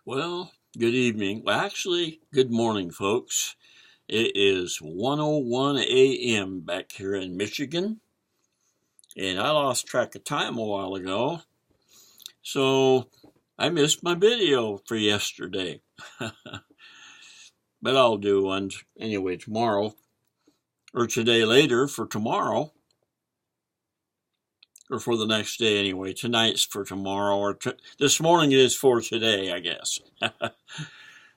Well, good evening. Well, actually, good morning, folks. It is 1:01 a.m. back here in Michigan, and I lost track of time a while ago, so I missed my video for yesterday. But I'll do one anyway tomorrow, or today later for tomorrow, or for the next day anyway. Tonight's for tomorrow, or this morning it is for today, I guess.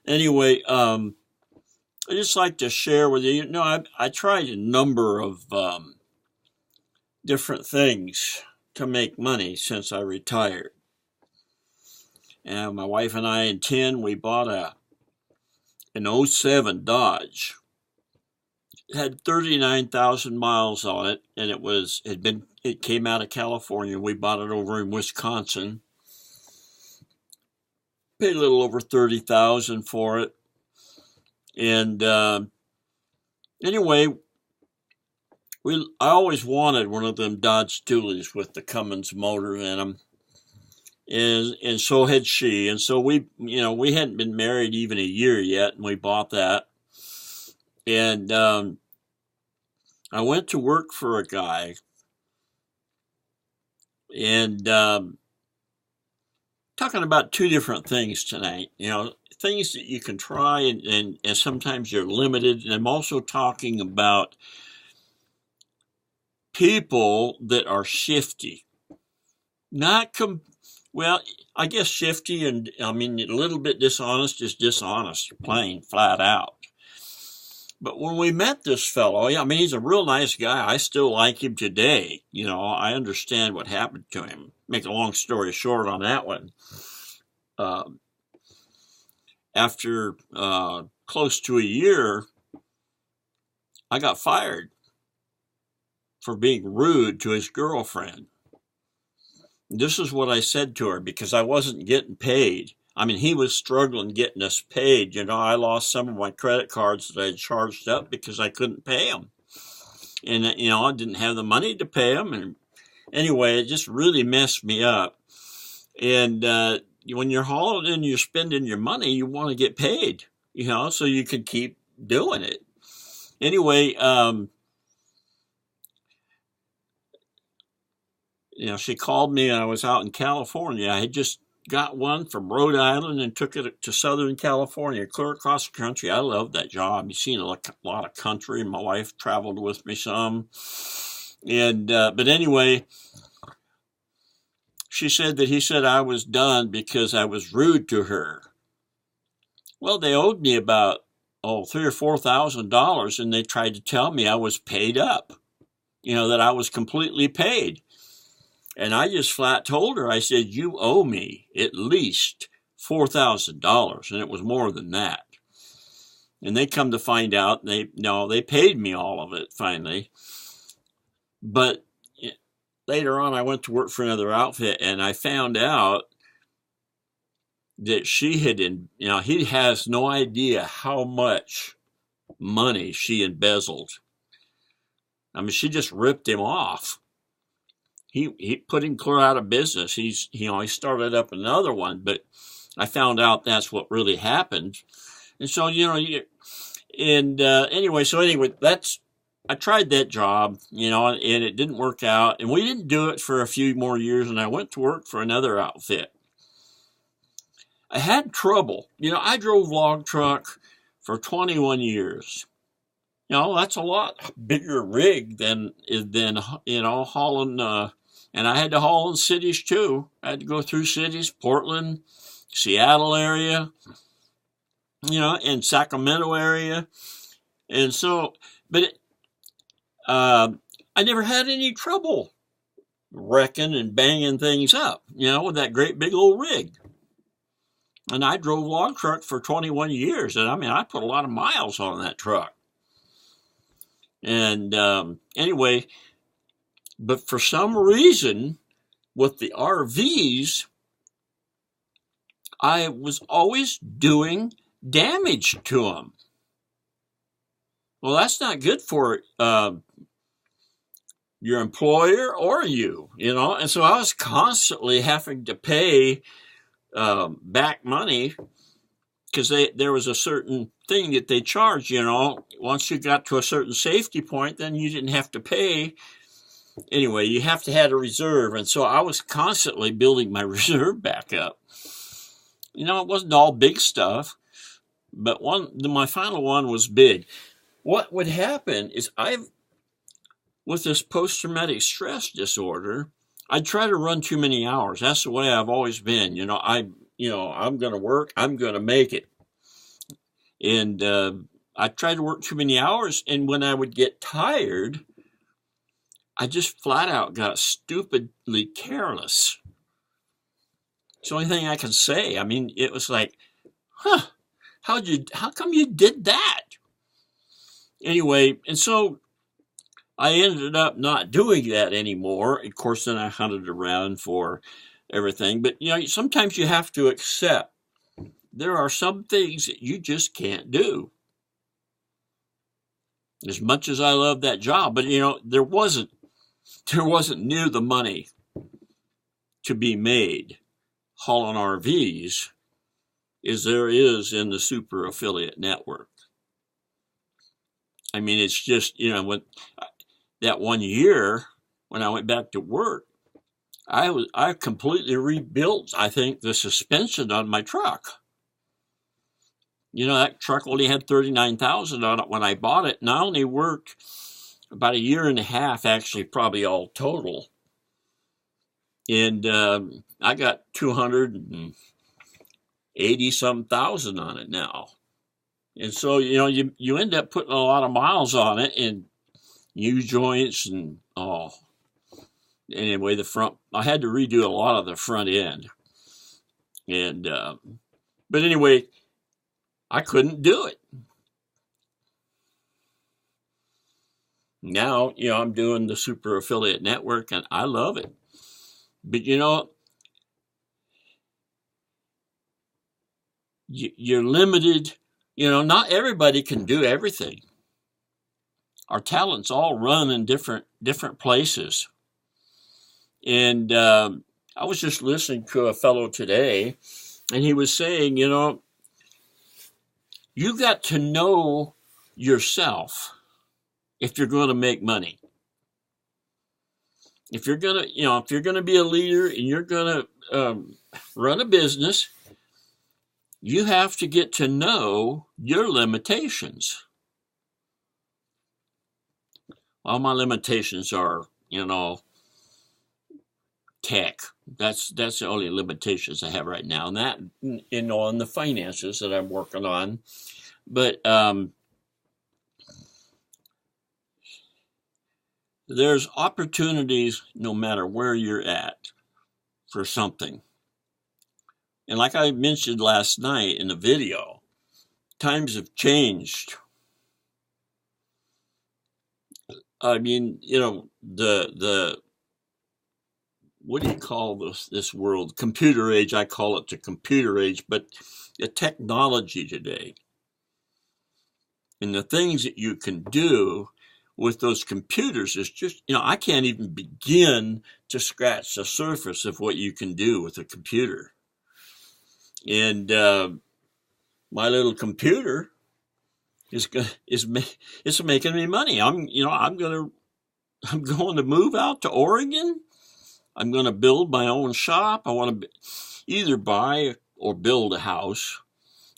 Anyway, I just like to share with you. I tried a number of different things to make money since I retired. And my wife and I, in 10, we bought an '07 Dodge. It had 39,000 miles on it, and it came out of California. We bought it over in Wisconsin. Paid a little over 30,000 for it. And anyway, I always wanted one of them Dodge Dualies with the Cummins motor in them, and so had she. And so we hadn't been married even a year yet, and we bought that. And I went to work for a guy, and talking about two different things tonight. Things that you can try, and sometimes you're limited. And I'm also talking about people that are shifty. Well, I guess shifty, and I mean a little bit dishonest is dishonest, plain, flat out. But when we met this fellow, I mean, he's a real nice guy. I still like him today. I understand what happened to him. Make a long story short on that one. After close to a year, I got fired for being rude to his girlfriend. This is what I said to her, because I wasn't getting paid. I mean, he was struggling getting us paid. I lost some of my credit cards that I had charged up because I couldn't pay them. And, I didn't have the money to pay them. And anyway, it just really messed me up. And when you're hauling and you're spending your money, you want to get paid, so you can keep doing it. Anyway, she called me. I was out in California. I had just got one from Rhode Island and took it to Southern California, clear across the country. I loved that job. You've seen a lot of country. My wife traveled with me some. And but anyway, he said I was done because I was rude to her. Well, they owed me about $3,000 or $4,000, and they tried to tell me I was paid up. That I was completely paid. And I just flat told her, I said, you owe me at least $4,000, and it was more than that. And they come to find out, they paid me all of it finally. But later on, I went to work for another outfit, and I found out that he has no idea how much money she embezzled. I mean, she just ripped him off. He put him clear out of business. He started up another one, but I found out that's what really happened. And so, anyway, I tried that job, and it didn't work out. And we didn't do it for a few more years, and I went to work for another outfit. I had trouble. I drove log truck for 21 years. That's a lot bigger rig than hauling, and I had to haul in cities too. I had to go through cities, Portland, Seattle area, and Sacramento area. And so, but I never had any trouble wrecking and banging things up, with that great big old rig. And I drove log truck for 21 years. And I put a lot of miles on that truck. And anyway, but for some reason, with the RVs, I was always doing damage to them. Well, that's not good for your employer or you, And so I was constantly having to pay back money because there was a certain thing that they charged, once you got to a certain safety point, then you didn't have to pay. Anyway, you have to have a reserve. And so I was constantly building my reserve back up. It wasn't all big stuff, but my final one was big. What would happen is with this post-traumatic stress disorder, I try to run too many hours. That's the way I've always been. I'm going to work. I'm going to make it. And I tried to work too many hours. And when I would get tired, I just flat out got stupidly careless. It's the only thing I can say. I mean, it was like, how come you did that? Anyway, and so I ended up not doing that anymore. Of course, then I hunted around for everything. But, sometimes you have to accept there are some things that you just can't do. As much as I love that job, but, there wasn't near the money to be made hauling RVs as there is in the super affiliate network. I mean, it's just, when that 1 year when I went back to work, I completely rebuilt, I think, the suspension on my truck. That truck only had 39,000 on it when I bought it, and I only worked about a year and a half, actually, probably all total. And I got 280-some thousand on it now. And so, you end up putting a lot of miles on it and U-joints and, anyway, I had to redo a lot of the front end. And, but anyway, I couldn't do it. Now, I'm doing the super affiliate network and I love it. But, you're limited. Not everybody can do everything. Our talents all run in different places. And I was just listening to a fellow today, and he was saying, you got to know yourself if you're going to make money. If you're going to be a leader and you're going to run a business, you have to get to know your limitations. All my limitations are, tech. That's the only limitations I have right now. And that, on the finances that I'm working on. But there's opportunities no matter where you're at for something. And like I mentioned last night in the video, times have changed. I mean, the what do you call this world? Computer age. I call it the computer age, but the technology today and the things that you can do with those computers is just, I can't even begin to scratch the surface of what you can do with a computer. And my little computer is making me money. I'm going to move out to Oregon. I'm going to build my own shop. I want to either buy or build a house.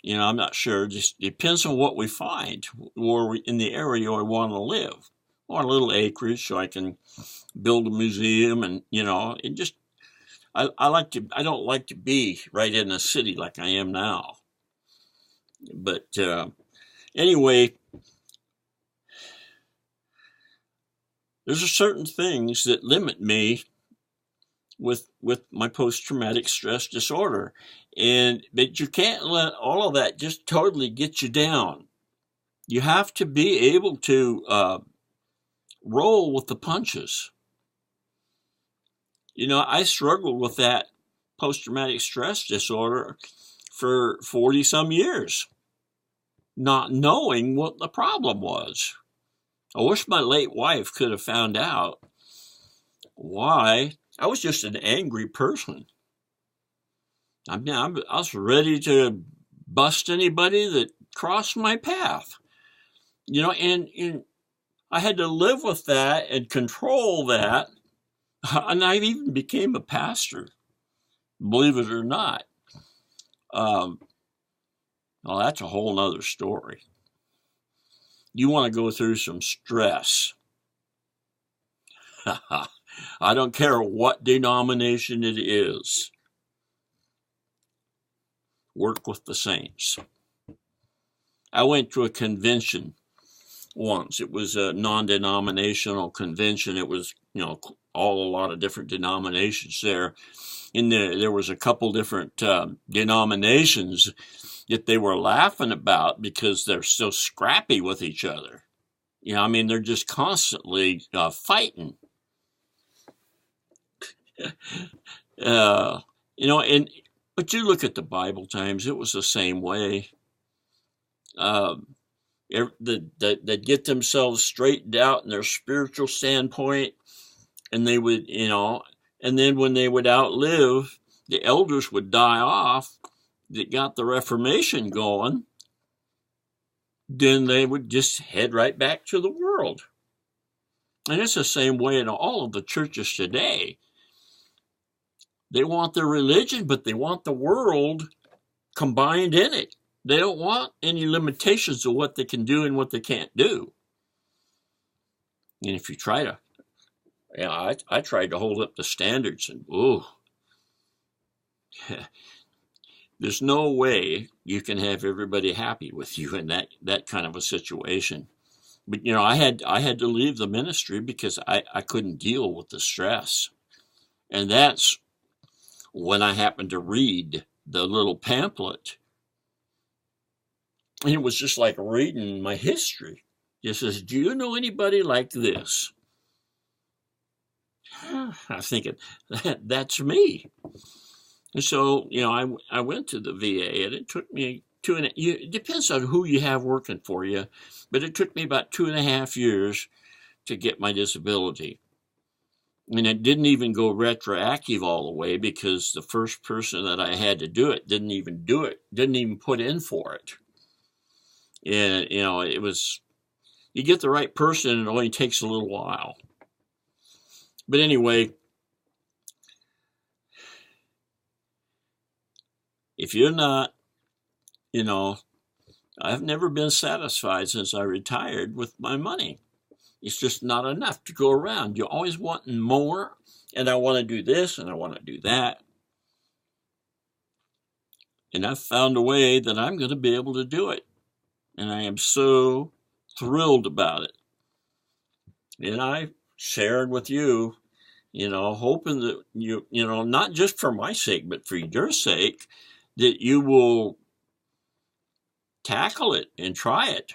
I'm not sure. Just depends on what we find or in the area I want to live. Or a little acreage so I can build a museum and, it just, I don't like to be right in the city like I am now. But anyway, there's certain things that limit me with my post-traumatic stress disorder. But you can't let all of that just totally get you down. You have to be able to roll with the punches. I struggled with that post-traumatic stress disorder for 40-some years, not knowing what the problem was. I wish my late wife could have found out why. I was just an angry person. I was ready to bust anybody that crossed my path. And I had to live with that and control that. And I even became a pastor, believe it or not. Well, that's a whole nother story. You want to go through some stress. I don't care what denomination it is. Work with the saints. I went to a convention once. It was a non-denominational convention. It was, a lot of different denominations there. And there was a couple different denominations that they were laughing about because they're so scrappy with each other. They're just constantly fighting. But you look at the Bible times, it was the same way. They'd get themselves straightened out in their spiritual standpoint, and they would, and then when they would outlive, the elders would die off that got the Reformation going, then they would just head right back to the world. And it's the same way in all of the churches today. They want their religion, but they want the world combined in it. They don't want any limitations of what they can do and what they can't do. And if you try to, I tried to hold up the standards, and there's no way you can have everybody happy with you in that kind of a situation. But I had to leave the ministry because I couldn't deal with the stress. And that's when I happened to read the little pamphlet. And it was just like reading my history. It says, do you know anybody like this? I'm thinking, that's me. And so, I went to the VA, and it took me it depends on who you have working for you, but it took me about 2.5 years to get my disability. And it didn't even go retroactive all the way because the first person that I had to do it didn't even do it, didn't even put in for it. And, it was, you get the right person, and it only takes a little while. But anyway, if you're not, I've never been satisfied since I retired with my money. It's just not enough to go around. You're always wanting more, and I want to do this, and I want to do that. And I've found a way that I'm going to be able to do it. And I am so thrilled about it. And I shared with you, hoping that you, not just for my sake, but for your sake, that you will tackle it and try it.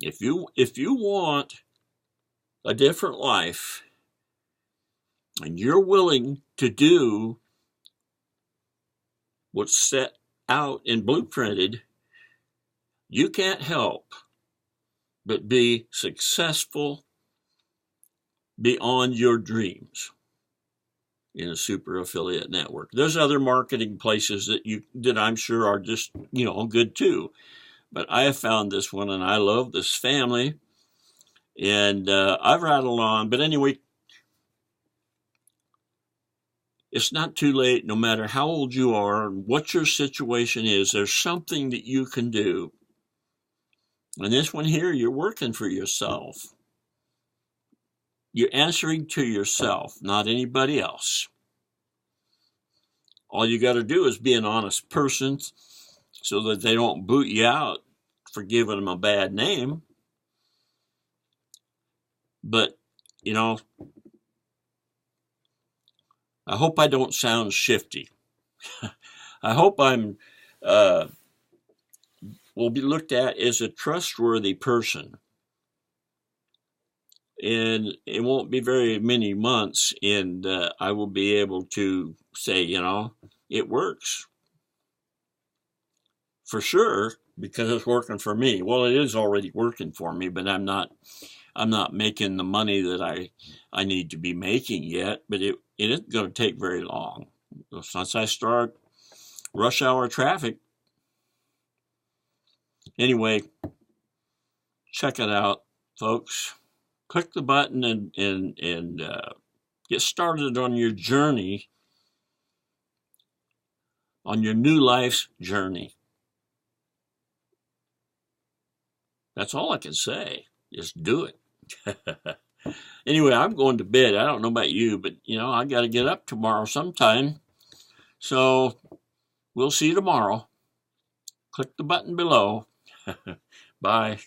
If you want a different life, and you're willing to do what's set out and blueprinted, you can't help but be successful beyond your dreams in a super affiliate network. There's other marketing places that I'm sure are just, good too. But I have found this one, and I love this family, and I've rattled on. But anyway, it's not too late. No matter how old you are and what your situation is, there's something that you can do. And this one here, you're working for yourself. You're answering to yourself, not anybody else. All you got to do is be an honest person so that they don't boot you out for giving them a bad name. But, I hope I don't sound shifty. I hope I'm will be looked at as a trustworthy person. And it won't be very many months, and I will be able to say, it works. For sure, because it's working for me. Well, it is already working for me, but I'm not making the money that I need to be making yet, but it isn't going to take very long. Since I start rush hour traffic. Anyway, check it out, folks. Click the button and get started on your journey, on your new life's journey. That's all I can say. Just do it. Anyway, I'm going to bed. I don't know about you, but I got to get up tomorrow sometime. So we'll see you tomorrow. Click the button below. Bye.